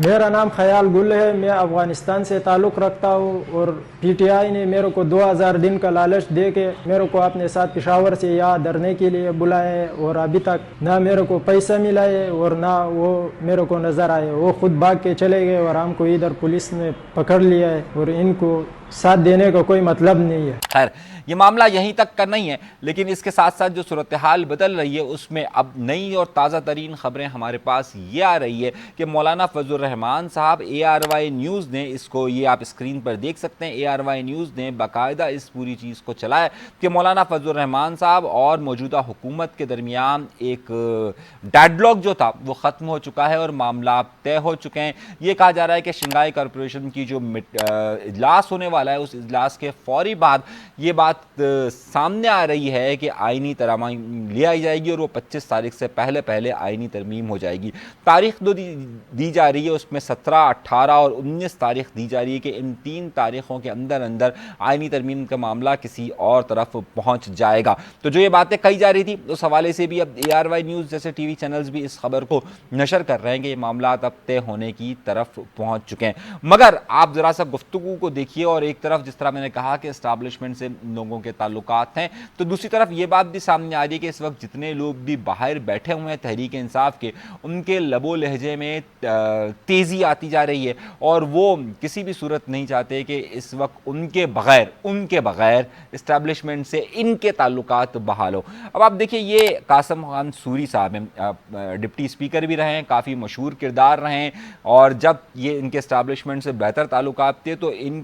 میرا نام خیال گل ہے، میں افغانستان سے تعلق رکھتا ہوں، اور پی ٹی آئی نے میرے کو 2000 دن کا لالچ دے کے میرے کو اپنے ساتھ پشاور سے یہاں دھرنے کے لیے بلایا ہے، اور ابھی تک نہ میرے کو پیسہ ملا ہے اور نہ وہ میرے کو نظر آئے۔ وہ خود بھاگ کے چلے گئے اور ہم کو ادھر پولیس نے پکڑ لیا ہے، اور ان کو ساتھ دینے کا کوئی مطلب نہیں ہے۔ خیر یہ معاملہ یہیں تک کا نہیں ہے، لیکن اس کے ساتھ ساتھ جو صورتحال بدل رہی ہے اس میں اب نئی اور تازہ ترین خبریں ہمارے پاس یہ آ رہی ہے کہ مولانا فضل الرحمان صاحب، ARY نیوز نے اس کو، یہ آپ اسکرین پر دیکھ سکتے ہیں، ARY نیوز نے باقاعدہ اس پوری چیز کو چلایا کہ مولانا فضل الرحمان صاحب اور موجودہ حکومت کے درمیان ایک ڈیڈ لاک جو تھا وہ ختم ہو چکا ہے اور معاملات طے ہو چکے ہیں۔ یہ کہا جا رہا ہے کہ شنگھائی کارپوریشن کی جو اجلاس ہونے والا ہے اس اجلاس کے فوری بعد یہ بات سامنے آ رہی ہے کہ آئینی ترمیم لے آئی جائے گی اور وہ 25 تاریخ سے پہلے آئینی ترمیم ہو جائے گی۔ تاریخ دو دی جا رہی ہے، اس میں 17، 18 اور 19 تاریخ دی جا رہی ہے کہ ان 3 تاریخوں کے اندر آئینی ترمیم کا معاملہ کسی اور طرف پہنچ جائے گا۔ تو جو یہ باتیں کہی جا رہی تھی اس حوالے سے بھی اب ARY نیوز جیسے ٹی وی چینلز بھی اس خبر کو نشر کر رہے ہیں کہ یہ معاملات اب طے ہونے کی طرف پہنچ چکے ہیں۔ مگر آپ ذرا سا گفتگو کو دیکھیے، اور ایک طرف جس طرح میں نے کہا کہ اسٹیبلشمنٹ سے لوگوں کے تعلقات ہیں، تو دوسری طرف یہ بات بھی سامنے آ رہی ہے کہ اس وقت جتنے لوگ بھی باہر بیٹھے ہوئے ہیں تحریک انصاف کے، ان کے لب و لہجے میں تیزی آتی جا رہی ہے، اور وہ کسی بھی صورت نہیں چاہتے کہ اس وقت ان کے بغیر اسٹیبلشمنٹ سے ان کے تعلقات بحال ہو۔ اب آپ دیکھیں، یہ قاسم خان سوری صاحب ہیں، ڈپٹی اسپیکر بھی رہے ہیں، کافی مشہور کردار رہے ہیں، اور جب یہ ان کے اسٹیبلشمنٹ سے بہتر تعلقات تھے تو ان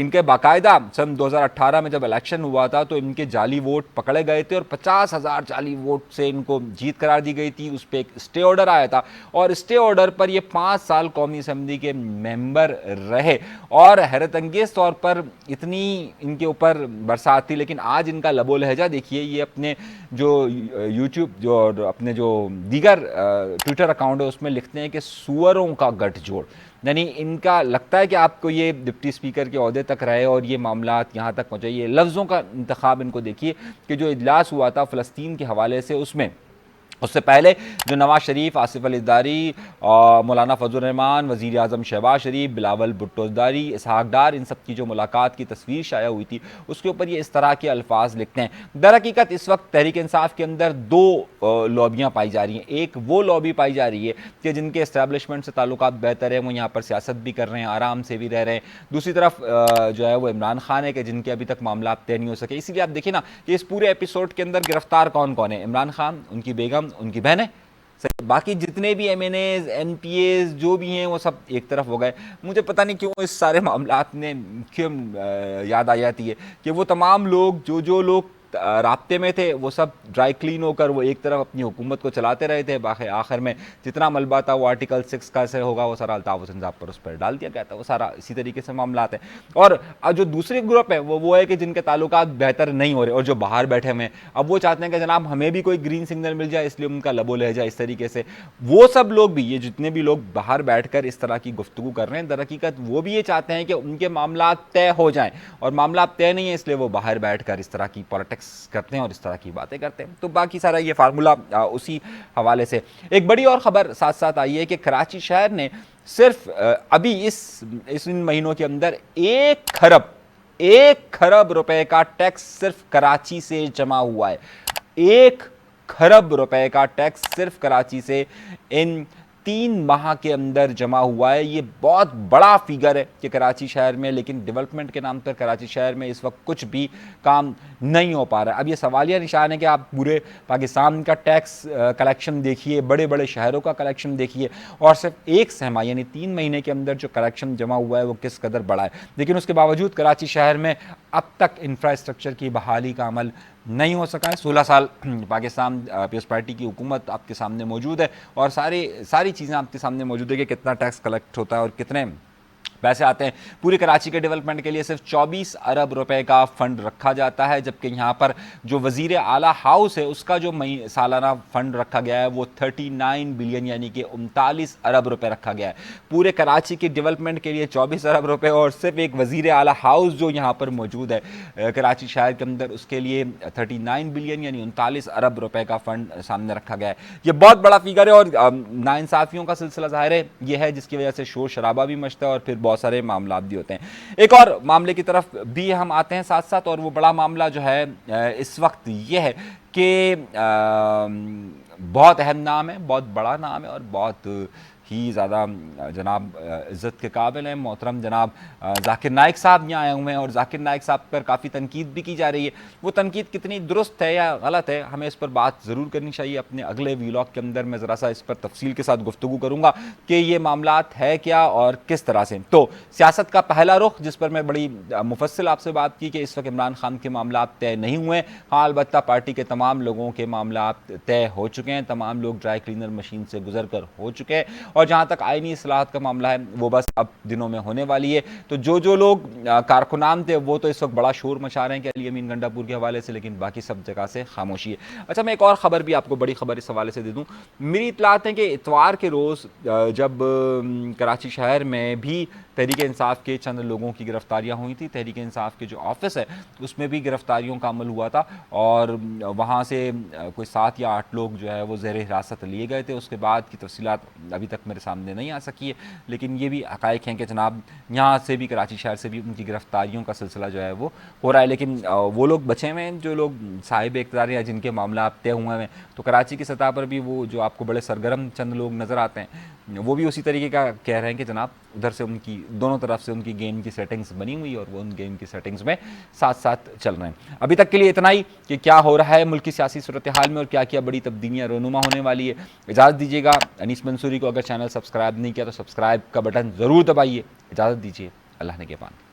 کے باقاعدہ سن 2018 میں جب الیکشن ہوا تھا تو ان کے جعلی ووٹ پکڑے گئے تھے، اور 50,000 جعلی ووٹ سے ان کو جیت قرار دی گئی تھی۔ اس پہ ایک اسٹے آرڈر آیا تھا، اور اسٹے آرڈر پر یہ 5 سال قومی اسمبلی کے ممبر رہے، اور حیرت انگیز طور پر اتنی ان کے اوپر برسات تھی، لیکن آج ان کا لب و لہجہ دیکھیے۔ یہ اپنے جو یوٹیوب اور اپنے جو دیگر ٹویٹر اکاؤنٹ ہے اس میں لکھتے ہیں کہ سوروں کا گٹھ جوڑ، یعنی ان کا لگتا ہے کہ آپ کو یہ ڈپٹی اسپیکر کے عہدے تک رہے اور یہ معاملات یہاں تک پہنچے۔ یہ لفظوں کا انتخاب ان کو دیکھیے کہ جو اجلاس ہوا تھا فلسطین کے حوالے سے، اس سے پہلے جو نواز شریف، آصف علی زرداری، مولانا فضل الرحمان، وزیر اعظم شہباز شریف، بلاول بھٹو زرداری، اسحاق ڈار، ان سب کی جو ملاقات کی تصویر شائع ہوئی تھی اس کے اوپر یہ اس طرح کے الفاظ لکھتے ہیں۔ در حقیقت اس وقت تحریک انصاف کے اندر 2 لابیاں پائی جا رہی ہیں۔ ایک وہ لابی پائی جا رہی ہے کہ جن کے اسٹیبلشمنٹ سے تعلقات بہتر ہیں، وہ یہاں پر سیاست بھی کر رہے ہیں، آرام سے بھی رہ رہے ہیں۔ دوسری طرف جو ہے وہ عمران خان ہے کہ جن کے ابھی تک معاملات طے نہیں ہو سکے۔ اسی لیے آپ دیکھیں نا کہ اس پورے ایپیسوڈ کے اندر گرفتار کون کون ہے؟ عمران خان، ان کی بیگم، ان کی بہنیں، باقی جتنے بھی MNAs NPAs جو بھی ہیں وہ سب ایک طرف ہو گئے۔ مجھے پتہ نہیں کیوں اس سارے معاملات نے کیوں یاد آ جاتی ہے کہ وہ تمام لوگ جو لوگ رابطے میں تھے وہ سب ڈرائی کلین ہو کر وہ ایک طرف اپنی حکومت کو چلاتے رہے تھے۔ آخر میں جتنا ملبہ تھا وہ آرٹیکل 6 کا سے ہوگا وہ سارا الطاف حسین صاحب پر اس پر ڈال دیا گیا تھا۔ وہ سارا اسی طریقے سے معاملات ہیں۔ اور جو دوسری گروپ ہے وہ ہے کہ جن کے تعلقات بہتر نہیں ہو رہے اور جو باہر بیٹھے ہوئے ہیں، اب وہ چاہتے ہیں کہ جناب ہمیں بھی کوئی گرین سگنل مل جائے، اس لیے ان کا لب و لہجہ اس طریقے سے۔ وہ سب لوگ بھی، یہ جتنے بھی لوگ باہر بیٹھ کر اس طرح کی گفتگو کر رہے ہیں، در حقیقت وہ بھی یہ چاہتے ہیں کہ ان کے معاملات طے ہو جائیں، اور معاملات طے نہیں ہیں اس لیے وہ باہر بیٹھ کر اس طرح کی پالیٹکس کرتے ہیں اور اس طرح کی باتیں کرتے ہیں۔ تو باقی سارا یہ فارمولہ اسی حوالے سے ایک بڑی اور خبر ساتھ ساتھ آئی ہے کہ کراچی شہر نے صرف ابھی اس مہینوں کے اندر 1 کھرب روپے کا ٹیکس صرف کراچی سے جمع ہوا ہے۔ 1 کھرب روپے کا ٹیکس صرف کراچی سے ان 3 ماہ کے اندر جمع ہوا ہے۔ یہ بہت بڑا فیگر ہے کہ کراچی شہر میں، لیکن ڈیولپمنٹ کے نام پر کراچی شہر میں اس وقت کچھ بھی کام نہیں ہو پا رہا ہے۔ اب یہ سوالیہ نشان ہے کہ آپ پورے پاکستان کا ٹیکس کلیکشن دیکھیے، بڑے بڑے شہروں کا کلیکشن دیکھیے، اور صرف ایک سہ یعنی 3 مہینے کے اندر جو کلیکشن جمع ہوا ہے وہ کس قدر بڑا ہے۔ لیکن اس کے باوجود کراچی شہر میں اب تک انفراسٹرکچر کی بحالی کا عمل نہیں ہو سکا ہے۔ 16 سال پاکستان پیپلز پارٹی کی حکومت آپ کے سامنے موجود ہے، اور ساری چیزیں آپ کے سامنے موجود ہے کہ کتنا ٹیکس کلیکٹ ہوتا ہے اور کتنے ویسے آتے ہیں پورے کراچی کے ڈیولپمنٹ کے لیے صرف 24 ارب روپے کا فنڈ رکھا جاتا ہے، جبکہ یہاں پر جو وزیر اعلیٰ ہاؤس ہے اس کا جو سالانہ فنڈ رکھا گیا ہے وہ 39 بلین یعنی کہ 39 ارب روپے رکھا گیا ہے پورے کراچی کے ڈیولپمنٹ کے لیے 24 ارب روپے، اور صرف ایک وزیر اعلیٰ ہاؤس جو یہاں پر موجود ہے کراچی شہر کے اندر اس کے لیے 39 بلین یعنی 39 ارب روپے کا فنڈ سامنے رکھا گیا ہے۔ یہ بہت بڑا فگر ہے اور ناانصافیوں کا سلسلہ ظاہر ہے یہ ہے جس کی وجہ سے شور شرابہ بھی مچتا ہے اور پھر بہت سارے معاملات بھی ہوتے ہیں۔ ایک اور معاملے کی طرف بھی ہم آتے ہیں ساتھ ساتھ، اور وہ بڑا معاملہ جو ہے اس وقت یہ ہے کہ بہت اہم نام ہے، بہت بڑا نام ہے اور بہت ہی زیادہ جناب عزت کے قابل ہیں۔ محترم جناب ذاکر نائک صاحب یہاں آئے ہوئے ہیں اور ذاکر نائک صاحب پر کافی تنقید بھی کی جا رہی ہے۔ وہ تنقید کتنی درست ہے یا غلط ہے ہمیں اس پر بات ضرور کرنی چاہیے۔ اپنے اگلے ویلاگ کے اندر میں ذرا سا اس پر تفصیل کے ساتھ گفتگو کروں گا کہ یہ معاملات ہے کیا اور کس طرح سے۔ تو سیاست کا پہلا رخ جس پر میں بڑی مفصل آپ سے بات کی کہ اس وقت عمران خان کے معاملات طے نہیں ہوئے، ہاں البتہ پارٹی کے تمام لوگوں کے معاملات طے ہو چکے ہیں، تمام لوگ ڈرائی کلینر مشین سے گزر کر ہو چکے ہیں، اور جہاں تک آئینی اصلاحات کا معاملہ ہے وہ بس اب دنوں میں ہونے والی ہے۔ تو جو لوگ کارکنان تھے وہ تو اس وقت بڑا شور مچا رہے ہیں کہ علی امین گنڈا پور کے حوالے سے، لیکن باقی سب جگہ سے خاموشی ہے۔ اچھا میں ایک اور خبر بھی آپ کو بڑی خبر اس حوالے سے دے دوں۔ میری اطلاعات ہیں کہ اتوار کے روز جب کراچی شہر میں بھی تحریک انصاف کے چند لوگوں کی گرفتاریاں ہوئی تھی، تحریک انصاف کے جو آفس ہے اس میں بھی گرفتاریوں کا عمل ہوا تھا اور وہاں سے کوئی 7 یا 8 لوگ جو ہے وہ زیر حراست لیے گئے تھے۔ اس کے بعد کی تفصیلات ابھی تک میرے سامنے نہیں آ سکی ہے، لیکن یہ بھی حقائق ہیں کہ جناب یہاں سے بھی کراچی شہر سے بھی ان کی گرفتاریوں کا سلسلہ جو ہے وہ ہو رہا ہے، لیکن وہ لوگ بچے ہوئے ہیں جو لوگ صاحب اقتدار ہیں جن کے معاملات طے ہوئے ہیں۔ تو کراچی کی سطح پر بھی وہ جو آپ کو بڑے سرگرم چند لوگ نظر آتے ہیں وہ بھی اسی طریقے کا کہہ رہے ہیں کہ جناب ادھر سے ان کی دونوں طرف سے ان کی گیم کی سیٹنگز بنی ہوئی اور وہ ان گیم کی سیٹنگز میں ساتھ ساتھ چل رہے ہیں۔ ابھی تک کے لیے اتنا ہی کہ کیا ہو رہا ہے ملکی سیاسی صورتحال میں اور کیا کیا بڑی تبدیلیاں رونما ہونے والی ہے۔ اجازت دیجیے گا انیس منصوری کو، اگر چینل سبسکرائب نہیں کیا تو سبسکرائب کا بٹن ضرور دبائیے۔ اجازت دیجیے، اللہ نگہبان۔